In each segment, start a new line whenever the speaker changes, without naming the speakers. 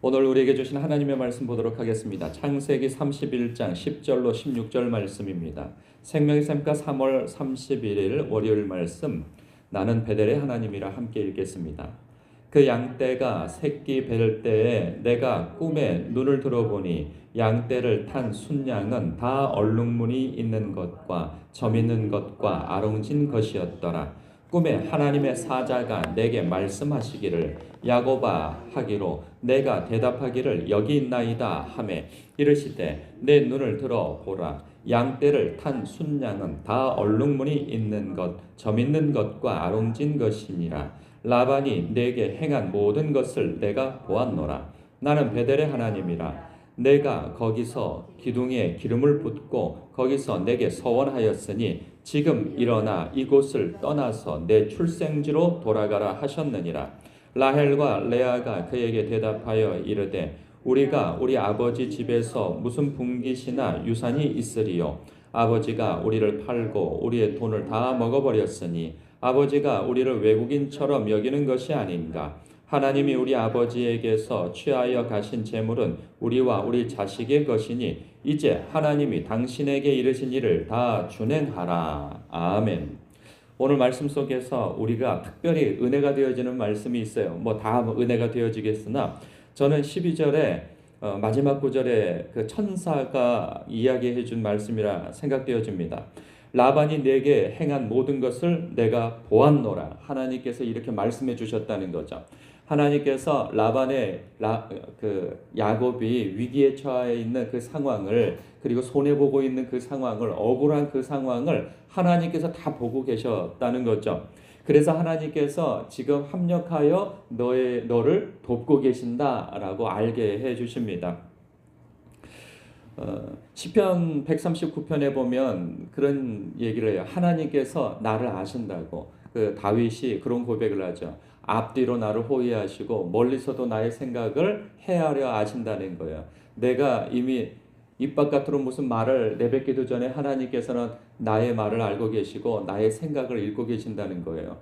오늘 우리에게 주신 하나님의 말씀 보도록 하겠습니다. 창세기 31장 10절로 16절 말씀입니다. 생명의 샘가 3월 31일 월요일 말씀, 나는 베델의 하나님이라 함께 읽겠습니다. 그 양떼가 새끼 뵐 때에 내가 꿈에 눈을 들어보니 양떼를 탄 순양은 다 얼룩무늬 있는 것과 점 있는 것과 아롱진 것이었더라. 꿈에 하나님의 사자가 내게 말씀하시기를 야곱아 하기로 내가 대답하기를 여기 있나이다 하매 이르시되 내 눈을 들어 보라 양떼를 탄 순양은 다 얼룩무늬 있는 것 점 있는 것과 아롱진 것이니라. 라반이 내게 행한 모든 것을 내가 보았노라. 나는 베델의 하나님이라. 내가 거기서 기둥에 기름을 붓고 거기서 내게 서원하였으니 지금 일어나 이곳을 떠나서 내 출생지로 돌아가라 하셨느니라. 라헬과 레아가 그에게 대답하여 이르되 우리가 우리 아버지 집에서 무슨 분깃이나 유산이 있으리요. 아버지가 우리를 팔고 우리의 돈을 다 먹어버렸으니 아버지가 우리를 외국인처럼 여기는 것이 아닌가. 하나님이 우리 아버지에게서 취하여 가신 재물은 우리와 우리 자식의 것이니 이제 하나님이 당신에게 이르신 일을 다 준행하라. 아멘. 오늘 말씀 속에서 우리가 특별히 은혜가 되어지는 말씀이 있어요. 다 은혜가 되어지겠으나 저는 12절에 마지막 구절에 그 천사가 이야기해 준 말씀이라 생각되어집니다. 라반이 내게 행한 모든 것을 내가 보았노라. 하나님께서 이렇게 말씀해 주셨다는 거죠. 하나님께서 라반의 야곱이 위기에 처해 있는 그 상황을, 그리고 손해보고 있는 그 상황을, 억울한 그 상황을 하나님께서 다 보고 계셨다는 거죠. 그래서 하나님께서 지금 합력하여 너를 돕고 계신다라고 알게 해 주십니다. 시편 139편에 보면 그런 얘기를 해요. 하나님께서 나를 아신다고. 그 다윗이 그런 고백을 하죠. 앞뒤로 나를 호위하시고 멀리서도 나의 생각을 헤아려 아신다는 거예요. 내가 이미 입 바깥으로 무슨 말을 내뱉기도 전에 하나님께서는 나의 말을 알고 계시고 나의 생각을 읽고 계신다는 거예요.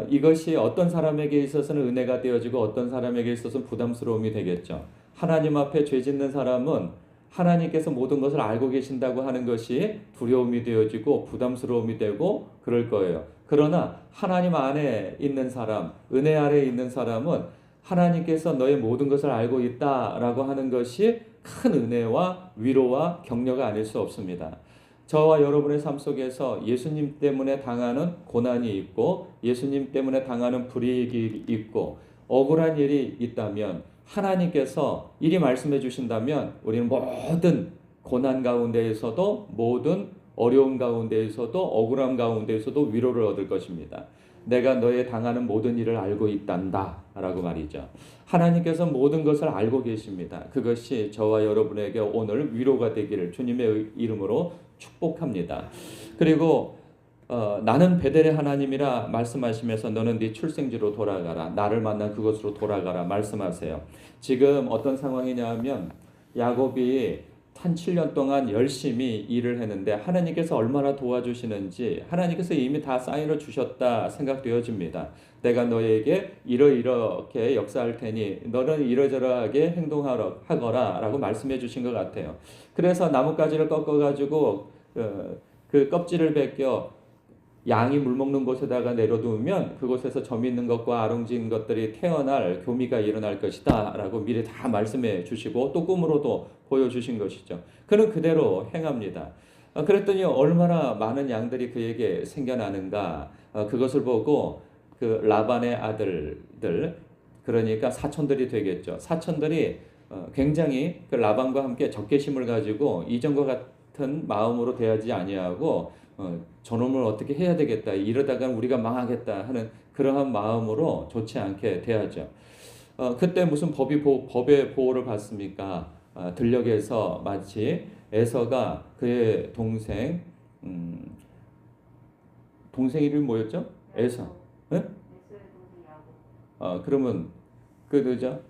이것이 어떤 사람에게 있어서는 은혜가 되어지고 어떤 사람에게 있어서는 부담스러움이 되겠죠. 하나님 앞에 죄 짓는 사람은 하나님께서 모든 것을 알고 계신다고 하는 것이 두려움이 되어지고 부담스러움이 되고 그럴 거예요. 그러나 하나님 안에 있는 사람, 은혜 아래에 있는 사람은 하나님께서 너의 모든 것을 알고 있다라고 하는 것이 큰 은혜와 위로와 격려가 아닐 수 없습니다. 저와 여러분의 삶 속에서 예수님 때문에 당하는 고난이 있고 예수님 때문에 당하는 불이익이 있고 억울한 일이 있다면 하나님께서 이리 말씀해 주신다면 우리는 모든 고난 가운데에서도 모든 어려움 가운데에서도 억울함 가운데에서도 위로를 얻을 것입니다. 내가 너의 당하는 모든 일을 알고 있단다 라고 말이죠. 하나님께서 모든 것을 알고 계십니다. 그것이 저와 여러분에게 오늘 위로가 되기를 주님의 이름으로 축복합니다. 그리고 나는 베델의 하나님이라 말씀하시면서 너는 네 출생지로 돌아가라. 나를 만난 그곳으로 돌아가라 말씀하세요. 지금 어떤 상황이냐 하면 야곱이 한 7년 동안 열심히 일을 했는데 하나님께서 얼마나 도와주시는지 하나님께서 이미 다 사인을 주셨다 생각되어집니다. 내가 너에게 이렇게 역사할 테니 너는 이러저러하게 행동하거라 라고 말씀해 주신 것 같아요. 그래서 나뭇가지를 꺾어가지고 그 껍질을 벗겨 양이 물 먹는 곳에다가 내려두면 그곳에서 점 있는 것과 아롱진 것들이 태어날 교미가 일어날 것이다 라고 미리 다 말씀해 주시고 또 꿈으로도 보여주신 것이죠. 그는 그대로 행합니다. 그랬더니 얼마나 많은 양들이 그에게 생겨나는가. 그것을 보고 그 라반의 아들들, 그러니까 사촌들이 되겠죠. 사촌들이 굉장히 그 라반과 함께 적개심을 가지고 이전과 같은 마음으로 대하지 아니하고 저놈을 어떻게 해야 되겠다, 이러다가 우리가 망하겠다 하는 그러한 마음으로 좋지 않게 대하죠. 그때 무슨 법의 보호를 받습니까? 들녘에서 마치 에서가 그의 동생 이름이 뭐였죠? 에서. 네? 그러면 그죠?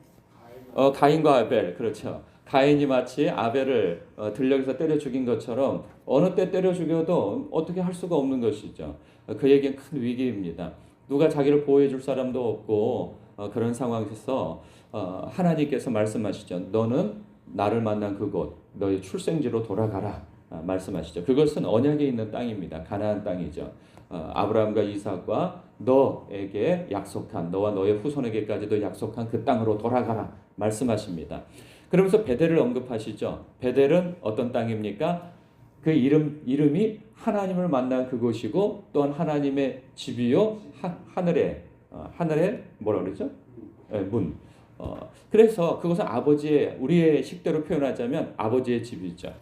가인과 아벨, 그렇죠. 가인이 마치 아벨을 들녘에서 때려 죽인 것처럼 어느 때 때려 죽여도 어떻게 할 수가 없는 것이죠. 그에겐 큰 위기입니다. 누가 자기를 보호해 줄 사람도 없고 그런 상황에서 하나님께서 말씀하시죠. 너는 나를 만난 그곳 너의 출생지로 돌아가라. 말씀하시죠. 그것은 언약에 있는 땅입니다. 가나안 땅이죠. 아브라함과 이삭과 너에게 약속한 너와 너의 후손에게까지도 약속한 그 땅으로 돌아가라 말씀하십니다. 그러면서 베델을 언급하시죠. 베델은 어떤 땅입니까? 그 이름이 하나님을 만난 그곳이고 또한 하나님의 집이요 하늘의 뭐라 그러죠? 문. 그래서 그것은 아버지의 우리의 식대로 표현하자면 아버지의 집이죠.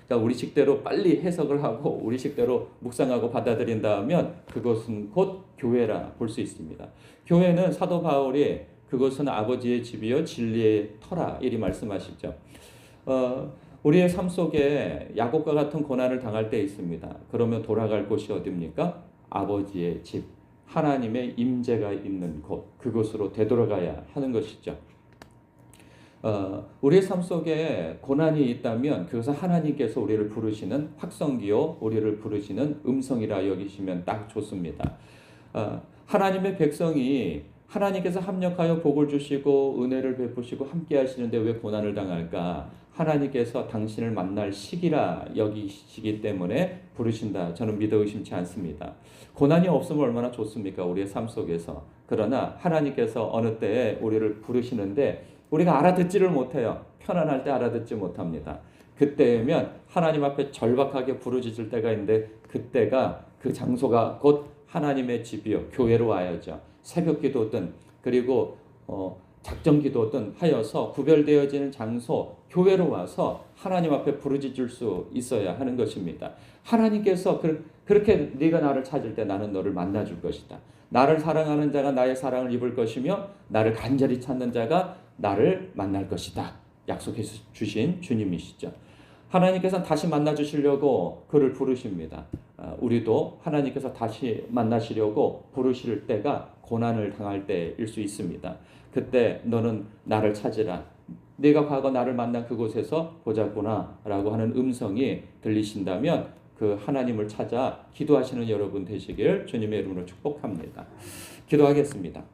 그러니까 우리 식대로 빨리 해석을 하고 우리 식대로 묵상하고 받아들인다면 그것은 곧 교회라 볼 수 있습니다. 교회는 사도 바울이 그것은 아버지의 집이요 진리의 터라 이리 말씀하시죠. 우리의 삶 속에 야곱과 같은 고난을 당할 때 있습니다. 그러면 돌아갈 곳이 어디입니까? 아버지의 집, 하나님의 임재가 있는 곳, 그곳으로 되돌아가야 하는 것이죠. 우리의 삶 속에 고난이 있다면 그것은 하나님께서 우리를 부르시는 확성기요, 우리를 부르시는 음성이라 여기시면 딱 좋습니다. 하나님의 백성이 하나님께서 합력하여 복을 주시고 은혜를 베푸시고 함께 하시는데 왜 고난을 당할까? 하나님께서 당신을 만날 시기라 여기시기 때문에 부르신다. 저는 믿어 의심치 않습니다. 고난이 없으면 얼마나 좋습니까? 우리의 삶 속에서. 그러나 하나님께서 어느 때에 우리를 부르시는데 우리가 알아듣지를 못해요. 편안할 때 알아듣지 못합니다. 그때면 하나님 앞에 절박하게 부르짖을 때가 있는데 그때가 그 장소가 곧 하나님의 집이요. 교회로 와야죠. 새벽 기도든 그리고 작정 기도든 하여서 구별되어지는 장소 교회로 와서 하나님 앞에 부르짖을 수 있어야 하는 것입니다. 하나님께서 그렇게 네가 나를 찾을 때 나는 너를 만나줄 것이다. 나를 사랑하는 자가 나의 사랑을 입을 것이며 나를 간절히 찾는 자가 나를 만날 것이다. 약속해 주신 주님이시죠. 하나님께서 다시 만나 주시려고 그를 부르십니다. 우리도 하나님께서 다시 만나시려고 부르실 때가 고난을 당할 때일 수 있습니다. 그때 너는 나를 찾으라. 네가 과거 나를 만난 그곳에서 보자꾸나 라고 하는 음성이 들리신다면 그 하나님을 찾아 기도하시는 여러분 되시길 주님의 이름으로 축복합니다. 기도하겠습니다.